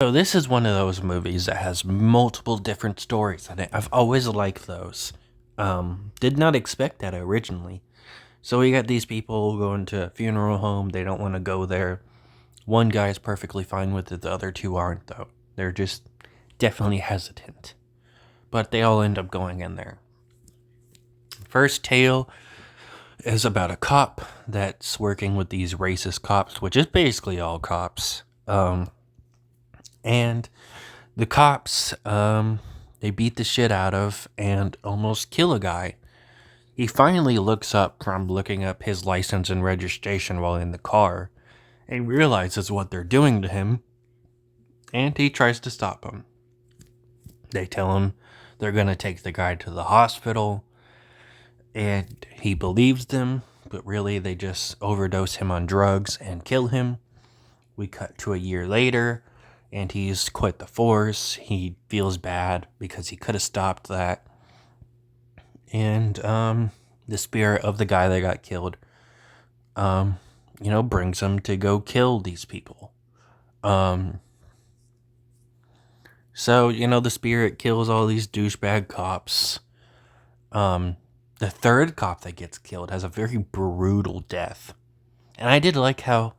So this is one of those movies that has multiple different stories in it. I've always liked those. Did not expect that originally. So we got these people going to a funeral home. They don't want to go there. One guy is perfectly fine with it. The other two aren't, though. They're just definitely hesitant. But they all end up going in there. First tale is about a cop that's working with these racist cops, which is basically all cops. And the cops, they beat the shit out of and almost kill a guy. He finally looks up from looking up his license and registration while in the car and realizes what they're doing to him, and he tries to stop them. They tell him they're going to take the guy to the hospital, and he believes them, but really they just overdose him on drugs and kill him. We cut to a year later, and he's quit the force. He feels bad because he could have stopped that. And the spirit of the guy that got killed, brings him to go kill these people. Um, so the spirit kills all these douchebag cops. The third cop that gets killed has a very brutal death. And I did like how,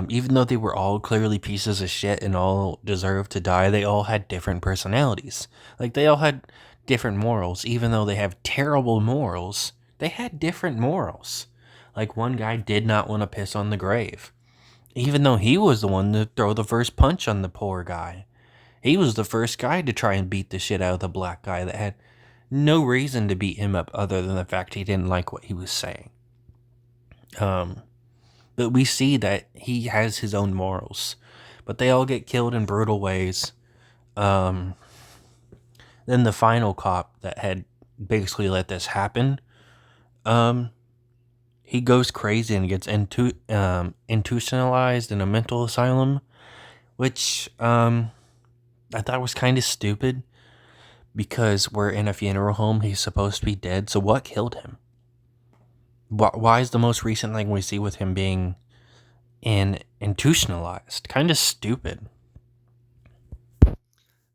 even though they were all clearly pieces of shit and all deserved to die, they all had different personalities. Like, they all had different morals. Even though they have terrible morals, they had different morals. Like, one guy did not want to piss on the grave, even though he was the one to throw the first punch on the poor guy. He was the first guy to try and beat the shit out of the black guy that had no reason to beat him up other than the fact he didn't like what he was saying. But we see that he has his own morals, but they all get killed in brutal ways. Um, then the final cop that had basically let this happen, um, he goes crazy and gets institutionalized in a mental asylum, which I thought was kind of stupid because we're in a funeral home. He's supposed to be dead, so what killed him? Why is the most recent thing we see with him being institutionalized kind of stupid?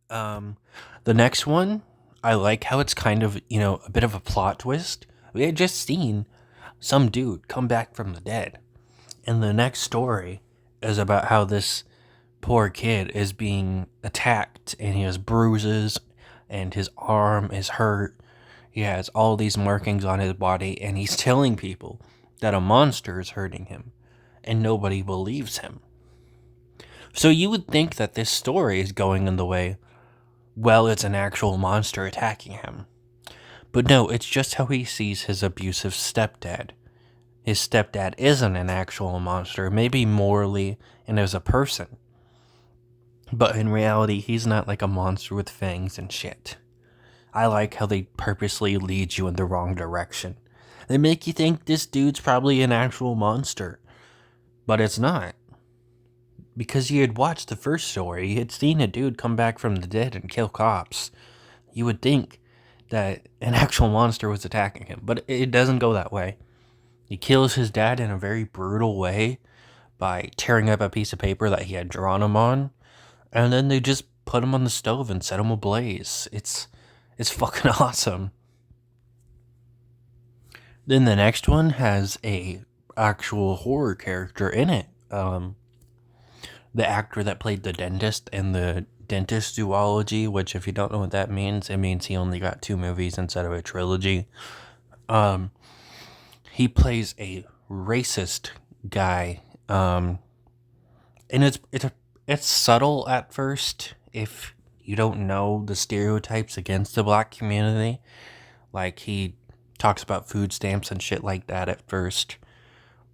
Um, the next one, I like how it's kind of, a bit of a plot twist. We had just seen some dude come back from the dead. And the next story is about how this poor kid is being attacked and he has bruises and his arm is hurt. He has all these markings on his body and he's telling people that a monster is hurting him and nobody believes him. So you would think that this story is going in the way, well, it's an actual monster attacking him. But no, it's just how he sees his abusive stepdad. His stepdad isn't an actual monster, maybe morally and as a person. But in reality, he's not like a monster with fangs and shit. I like how they purposely lead you in the wrong direction. They make you think this dude's probably an actual monster. But it's not. Because you had watched the first story, you had seen a dude come back from the dead and kill cops. You would think that an actual monster was attacking him, but it doesn't go that way. He kills his dad in a very brutal way by tearing up a piece of paper that he had drawn him on, and then they just put him on the stove and set him ablaze. It's fucking awesome. Then the next one has a actual horror character in it. The actor that played the dentist in the Dentist duology, which if you don't know what that means, it means he only got two movies instead of a trilogy. Um, he plays a racist guy, and it's subtle at first if you don't know the stereotypes against the black community. Like, he talks about food stamps and shit like that at first,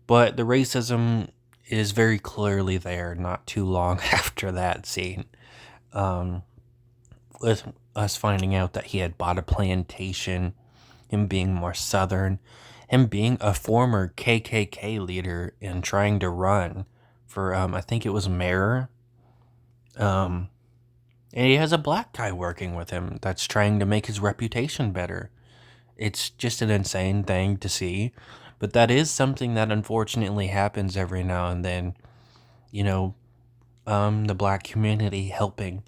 but the racism is very clearly there not too long after that scene. Um, with us finding out that he had bought a plantation, him being more southern, him being a former KKK leader and trying to run for, I think it was mayor. Um, and he has a black guy working with him that's trying to make his reputation better. It's just an insane thing to see, but that is something that unfortunately happens every now and then. You know, the black community helping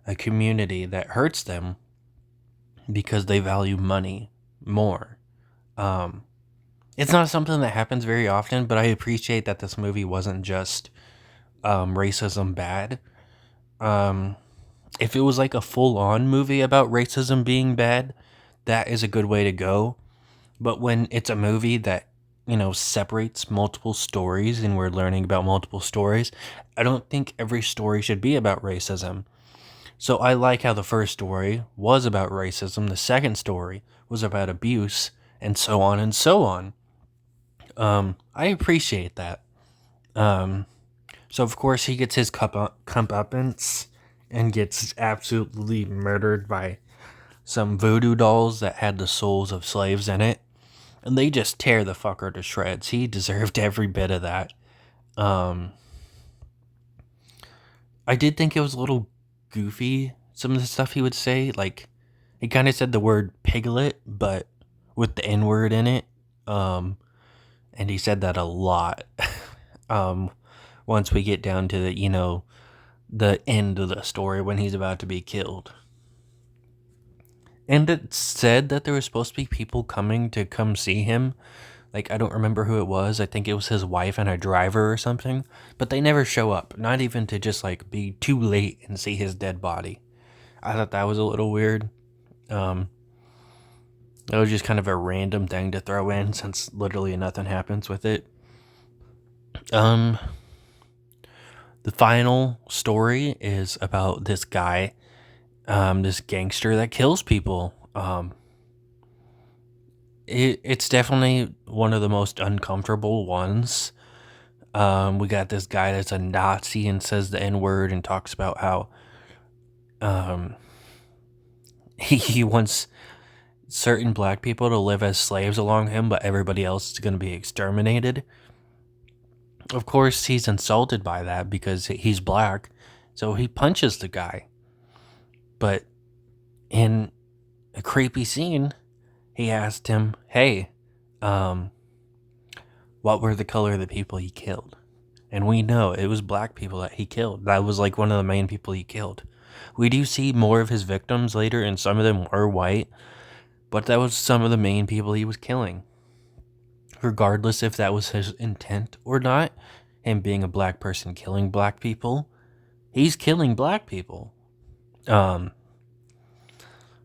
a community that hurts them because they value money more. Um, it's not something that happens very often, but I appreciate that this movie wasn't just racism bad. Um, if it was like a full on movie about racism being bad, that is a good way to go. But when it's a movie that, separates multiple stories and we're learning about multiple stories, I don't think every story should be about racism. So I like how the first story was about racism, the second story was about abuse, and so on and so on. I appreciate that. Um, so of course he gets his comeuppance and gets absolutely murdered by some voodoo dolls that had the souls of slaves in it, and they just tear the fucker to shreds. He deserved every bit of that. Um, I did think it was a little goofy, some of the stuff he would say. Like, he kind of said the word piglet, but with the N word in it. Um, and he said that a lot. um, once we get down to the end of the story when he's about to be killed. And it said that there was supposed to be people coming to come see him. Like, I don't remember who it was. I think it was his wife and a driver or something. But they never show up. Not even to just, like, be too late and see his dead body. I thought that was a little weird. Um, it was just kind of a random thing to throw in since literally nothing happens with it. Um, the final story is about this guy, this gangster that kills people. It's definitely one of the most uncomfortable ones. We got this guy that's a Nazi and says the N word and talks about how um, he wants certain black people to live as slaves along him, but everybody else is going to be exterminated. Of course, he's insulted by that because he's black, so he punches the guy. But in a creepy scene, he asked him, "Hey, what were the color of the people he killed?" And we know it was black people that he killed. That was like one of the main people he killed. We do see more of his victims later, and some of them were white, but that was some of the main people he was killing. Regardless if that was his intent or not, him being a black person killing black people, he's killing black people. Um,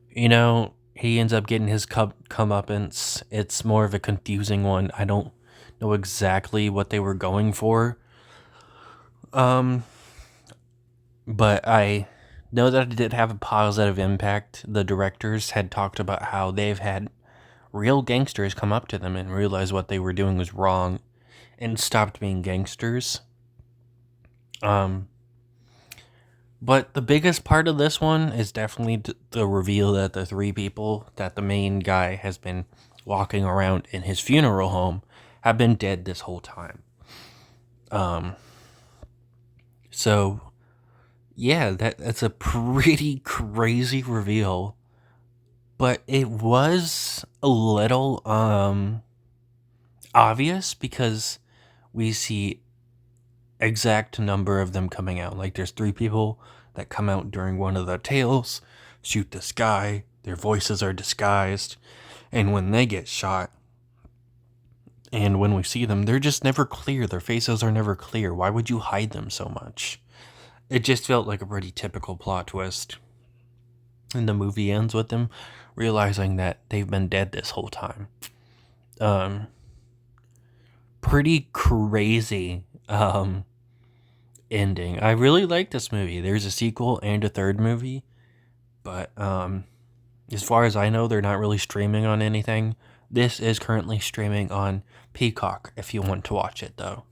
he ends up getting his comeuppance. It's more of a confusing one. I don't know exactly what they were going for. Um, but I know that it did have a positive impact. The directors had talked about how they've had real gangsters come up to them and realize what they were doing was wrong and stopped being gangsters. But the biggest part of this one is definitely the reveal that the three people that the main guy has been walking around in his funeral home have been dead this whole time. So yeah, that's a pretty crazy reveal, but it was a little obvious because we see exact number of them coming out. Like, there's three people that come out during one of the tales, shoot this guy, their voices are disguised, and when they get shot, and when we see them, they're just never clear. Their faces are never clear. Why would you hide them so much? It just felt like a pretty typical plot twist. And the movie ends with them realizing that they've been dead this whole time. Pretty crazy ending. I really like this movie. There's a sequel and a third movie, but as far as I know, they're not really streaming on anything. This is currently streaming on Peacock if you want to watch it, though.